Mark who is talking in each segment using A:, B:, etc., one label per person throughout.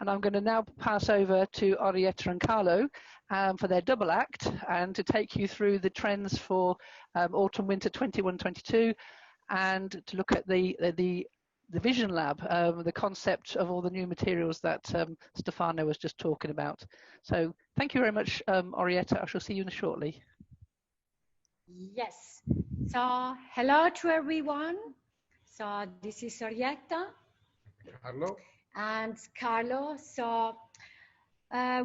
A: And I'm going to now pass over to Orietta and Carlo for their double act and to take you through the trends for autumn-winter 21-22 and to look at the Vision Lab, the concept of all the new materials that Stefano was just talking about. So thank you very much, Orietta. I shall see you shortly.
B: Yes. So hello to everyone. So this is Orietta.
C: Carlo.
B: And Carlo. So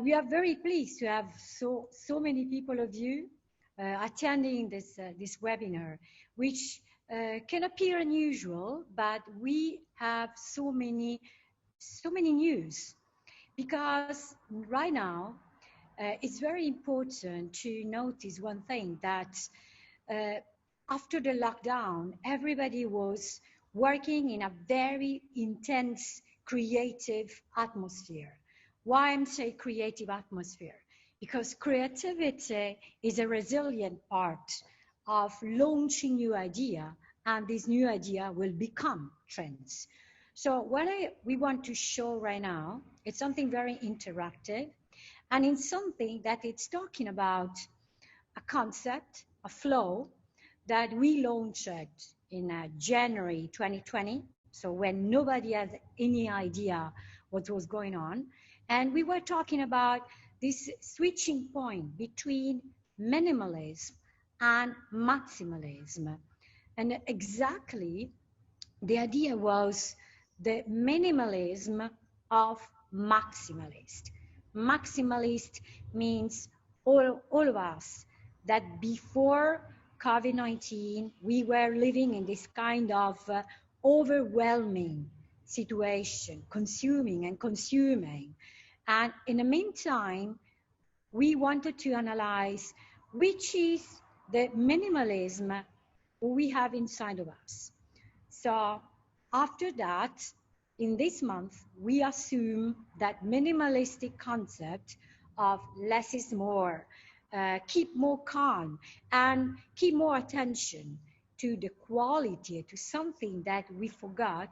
B: we are very pleased to have so many people of you attending this webinar, which can appear unusual, but we have so many news, because right now it's very important to notice one thing, that after the lockdown, everybody was working in a very intense creative atmosphere. Why I'm saying creative atmosphere? Because creativity is a resilient part of launching new idea, and this new idea will become trends. So what we want to show right now, it's something very interactive, and it's something that it's talking about a concept, a flow that we launched in January 2020. So when nobody had any idea what was going on. And we were talking about this switching point between minimalism and maximalism. And exactly the idea was the minimalism of maximalist. Maximalist means all of us that before COVID-19, we were living in this kind of overwhelming situation, consuming. And in the meantime, we wanted to analyze which is the minimalism we have inside of us. So after that, in this month, we assume that minimalistic concept of less is more, keep more calm, and keep more attention to the quality, to something that we forgot,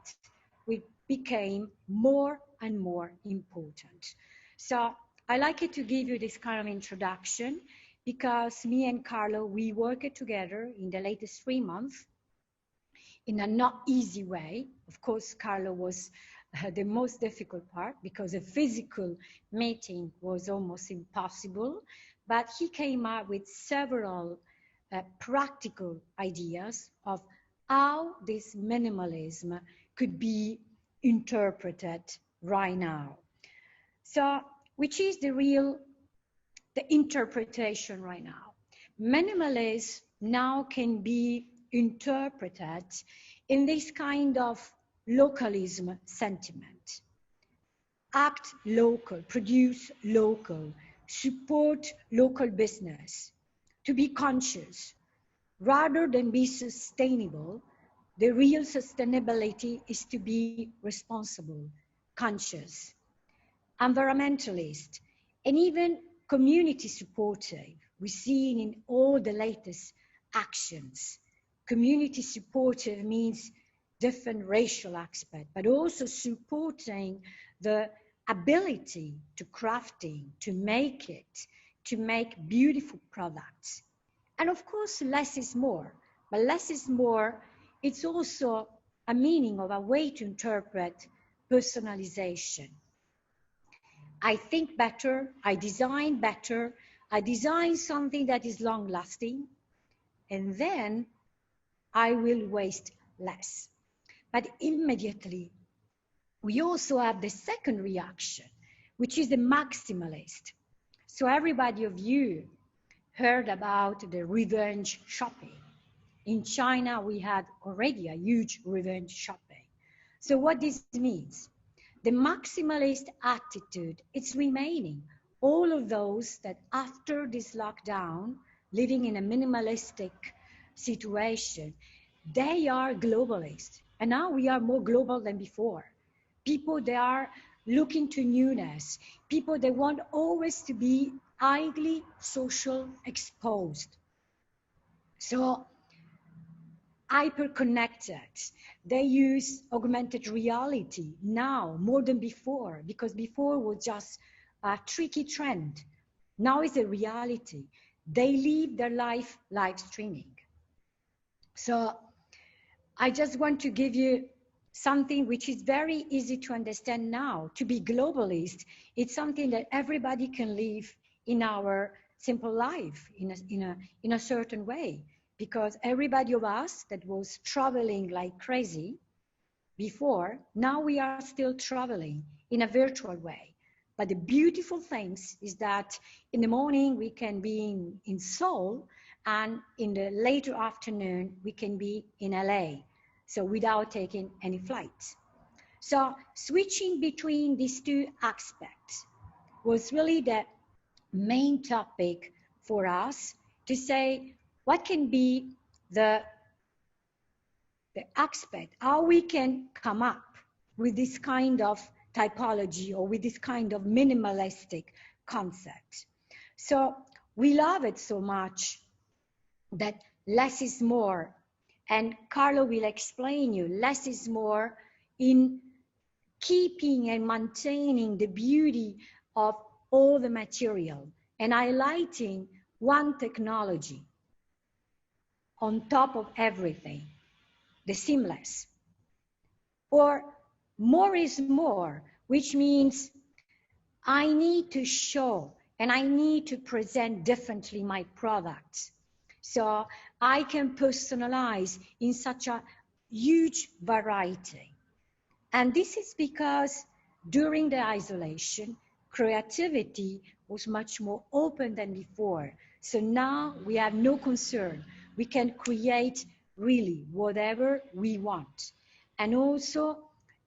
B: we became more and more important. So I like it to give you this kind of introduction, because me and Carlo, we worked together in the latest 3 months in a not easy way. Of course, Carlo was the most difficult part, because a physical meeting was almost impossible, but he came up with several practical ideas of how this minimalism could be interpreted right now. So, which is the interpretation right now? Minimalism now can be interpreted in this kind of localism sentiment. Act local, produce local, support local business, to be conscious. Rather than be sustainable, the real sustainability is to be responsible, conscious, environmentalist, and even community supportive. We see in all the latest actions. Community supportive means different racial aspect, but also supporting the ability to crafting, to make it, to make beautiful products. And of course, less is more. But less is more, it's also a meaning of a way to interpret personalization. I think better, I design better, I design something that is long lasting, and then I will waste less. But immediately, we also have the second reaction, which is the maximalist. So everybody of you heard about the revenge shopping. In China, we had already a huge revenge shopping. So what this means? The maximalist attitude, it's remaining. All of those that after this lockdown, living in a minimalistic situation, they are globalists. And now we are more global than before. People, they are looking to newness. People, they want always to be highly social exposed. So hyper connected. They use augmented reality now more than before, because before was just a tricky trend. Now it's a reality. They live their live streaming. So I just want to give you something which is very easy to understand now. To be globalist, it's something that everybody can live in our simple life in a certain way, because everybody of us that was traveling like crazy before, now we are still traveling in a virtual way. But the beautiful things is that in the morning we can be in Seoul, and in the later afternoon we can be in LA, so without taking any flights. So switching between these two aspects was really the main topic for us, to say what can be the aspect, how we can come up with this kind of typology or with this kind of minimalistic concept. So we love it so much that less is more. And Carlo will explain you, less is more in keeping and maintaining the beauty of all the material and highlighting one technology on top of everything, the seamless. Or more is more, which means I need to show and I need to present differently my products. So I can personalize in such a huge variety. And this is because during the isolation, creativity was much more open than before. So now we have no concern. We can create really whatever we want. And also,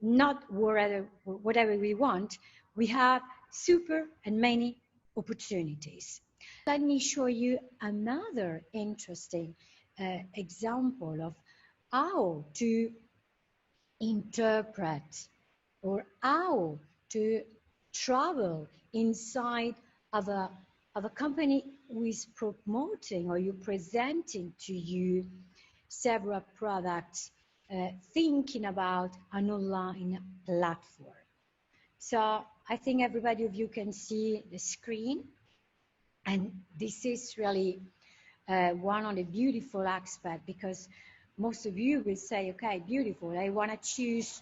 B: not whatever we want, we have super and many opportunities. Let me show you another interesting example of how to interpret or how to travel inside of a company who is promoting or you presenting to you several products, thinking about an online platform. So I think everybody of you can see the screen, and this is really one of the beautiful aspects, because most of you will say, okay, beautiful, I want to choose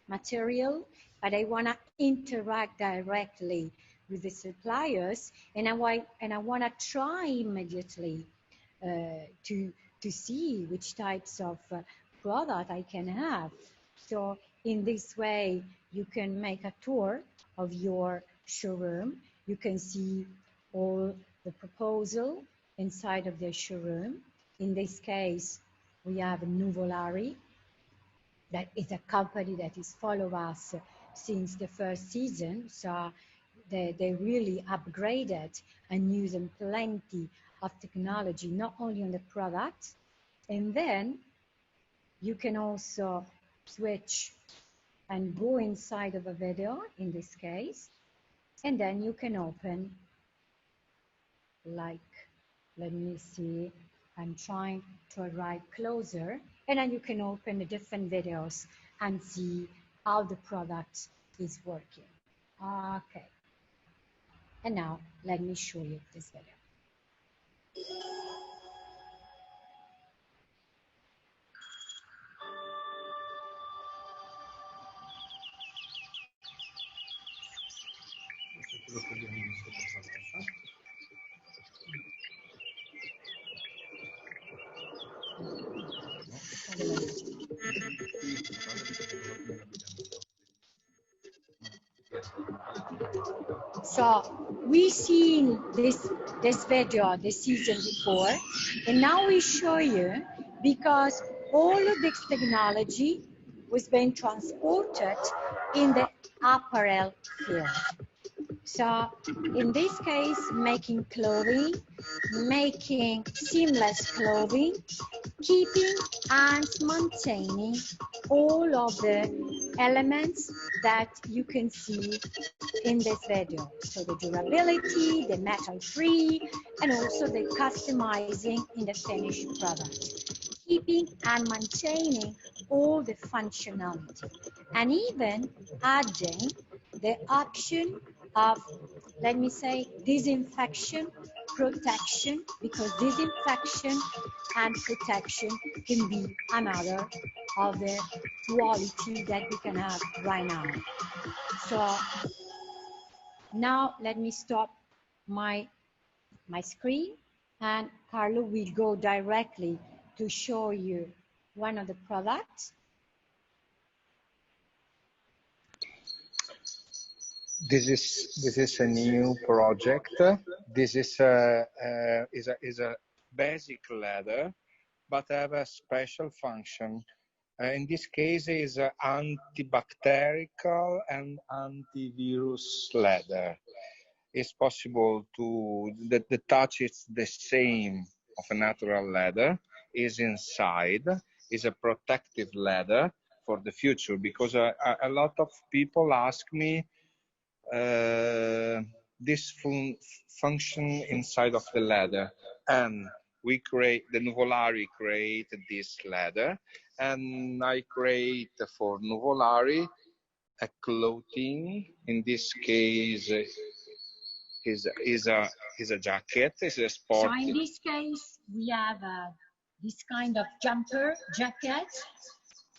B: material, but I want to interact directly with the suppliers, and I want to try immediately to see which types of product I can have. So in this way, you can make a tour of your showroom. You can see all the proposal inside of the showroom. In this case, we have Nuvolari, that is a company that is follow us since the first season. So they really upgraded and using plenty of technology, not only on the product. And then you can also switch and go inside of a video in this case. And then you can open, like, let me see, I'm trying to arrive closer, and then you can open the different videos and see how the product is working. Okay. And now let me show you this video. So we seen this video the season before, and now we show you, because all of this technology was being transported in the apparel field. So in this case, making clothing, making seamless clothing, keeping and maintaining all of the elements that you can see in this video. So the durability, the metal free, and also the customizing in the finished product. keeping and maintaining all the functionality, and even adding the option of, let me say, disinfection, protection, because disinfection and protection can be another of the quality that we can have right now. So now let me stop my screen, and Carlo will go directly to show you one of the products.
C: This is a new project. This is a basic leather, but have a special function. In this case, is antibacterial and antivirus leather. It's possible to the touch is the same of a natural leather. Is inside is a protective leather for the future, because a lot of people ask me this function inside of the leather, and the Nuvolari create this leather, and I create for Nuvolari a clothing. In this case, is a jacket. Is a sport.
B: So in this case, we have this kind of jumper jacket.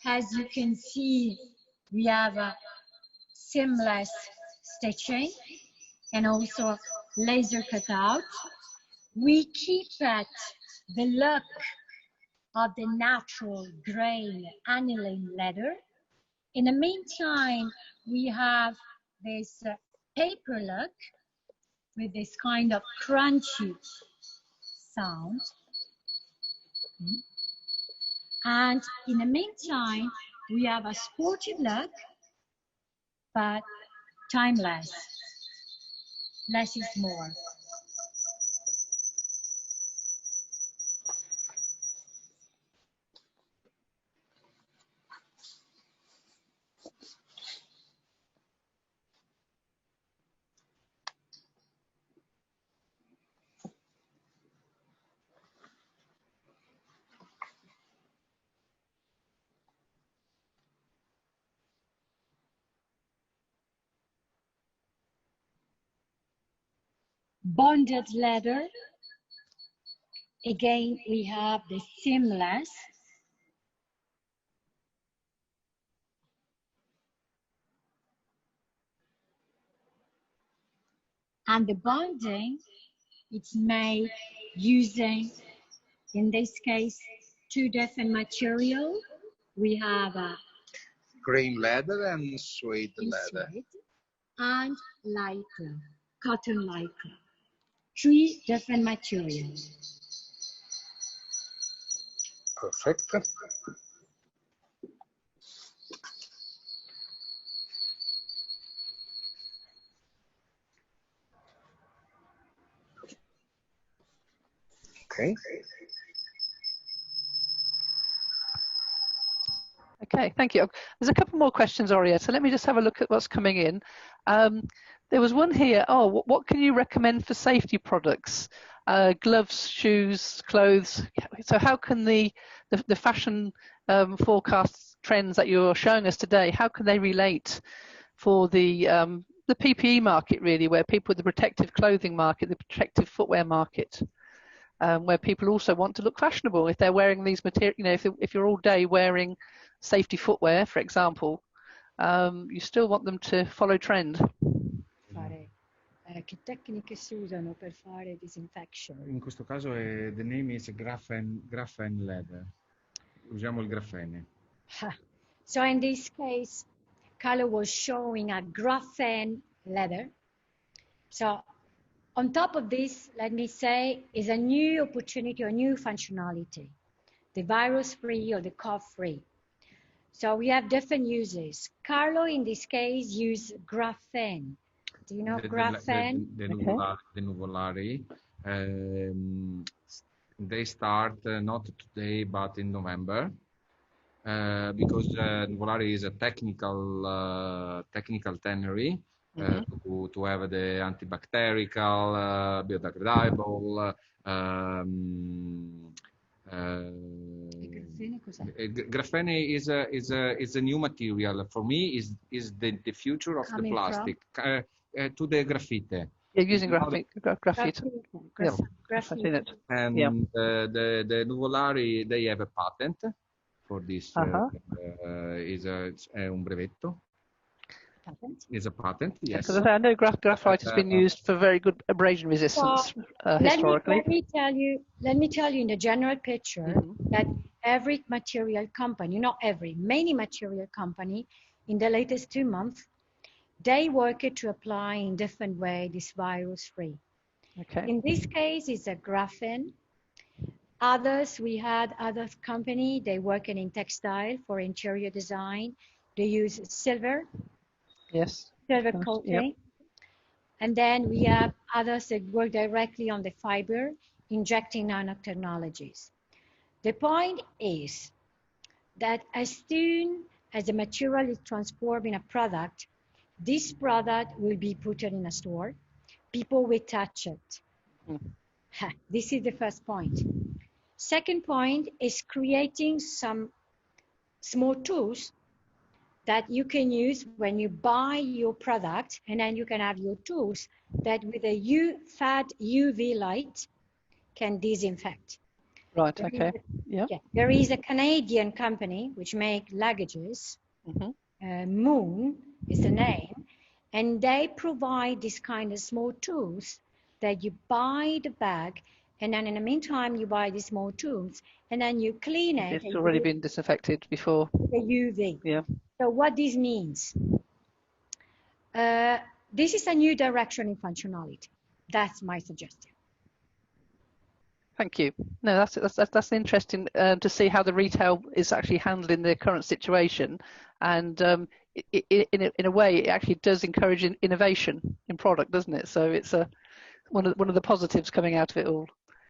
B: As you can see, we have a seamless stitching and also laser cutout. We keep at the look of the natural grain aniline leather. In the meantime, we have this paper look with this kind of crunchy sound. And in the meantime, we have a sportive look, but timeless. Less is more. Bonded leather. Again, we have the seamless. And the bonding, it's made using, in this case, two different materials. We have a
C: Grain leather and suede leather.
B: And lycra, cotton lycra. Three different materials.
C: Perfect. Okay.
A: Okay, thank you. There's a couple more questions, Orietta. So let me just have a look at what's coming in. There was one here. Oh, what can you recommend for safety products? Gloves, shoes, clothes. So how can the fashion forecast trends that you're showing us today, how can they relate for the PPE market, really, where people, the protective clothing market, the protective footwear market, where people also want to look fashionable if they're wearing these materials. You know, if you're all day wearing safety footwear, for example, you still want them to follow trend.
B: Che tecniche si usano per fare disinfection?
D: In questo caso the name is graphene leather. Usiamo il grafene.
B: So in this case, Carlo was showing a graphene leather. So on top of this, let me say, is a new opportunity or new functionality, the virus-free or the cough-free. So we have different uses. Carlo, in this case, used graphene. Do you know graphene?
D: The Nuvolari. They start not today, but in November, because Nuvolari is a technical tannery. To have the antibacterial, biodegradable,
B: Grafene cos'è?
D: Graphene is a new material. For me, is the future of the
B: Coming from?
D: plastic. To the graphite.
A: Yeah, using
D: Now
A: graphite. Graphite. Yep. I've seen it.
D: And
A: Yeah.
D: the Nuvolari, they have a patent for this. È un brevetto.
B: Patent?
D: Is a patent, yes.
A: Because I know graphite has been used for very good abrasion resistance historically.
B: Let me tell you in the general picture that every material company, not every, many material company in the latest 2 months, they work to apply in different way this virus-free.
A: Okay.
B: In this case, it's a graphene. Others, we had other company, they work in textile for interior design. They use silver.
A: Yes.
B: Silver coating. Yep. And then we have others that work directly on the fiber, injecting nanotechnologies. The point is that as soon as the material is transformed in a product, this product will be put in a store. People will touch it. This is the first point. Second point is creating some small tools that you can use when you buy your product, and then you can have your tools that with a fat UV light can disinfect.
A: Right, okay. Yeah.
B: There is a Canadian company which make luggages. Moon is the name, and they provide this kind of small tools that you buy the bag, and then in the meantime you buy these small tools, and then you clean it.
A: It's already been disinfected before.
B: The UV.
A: Yeah.
B: So what this means, this is a new direction in functionality. That's my suggestion.
A: Thank you. No, that's interesting to see how the retail is actually handling the current situation, and in a way, it actually does encourage innovation in product, doesn't it? So it's one of the positives coming out of it all.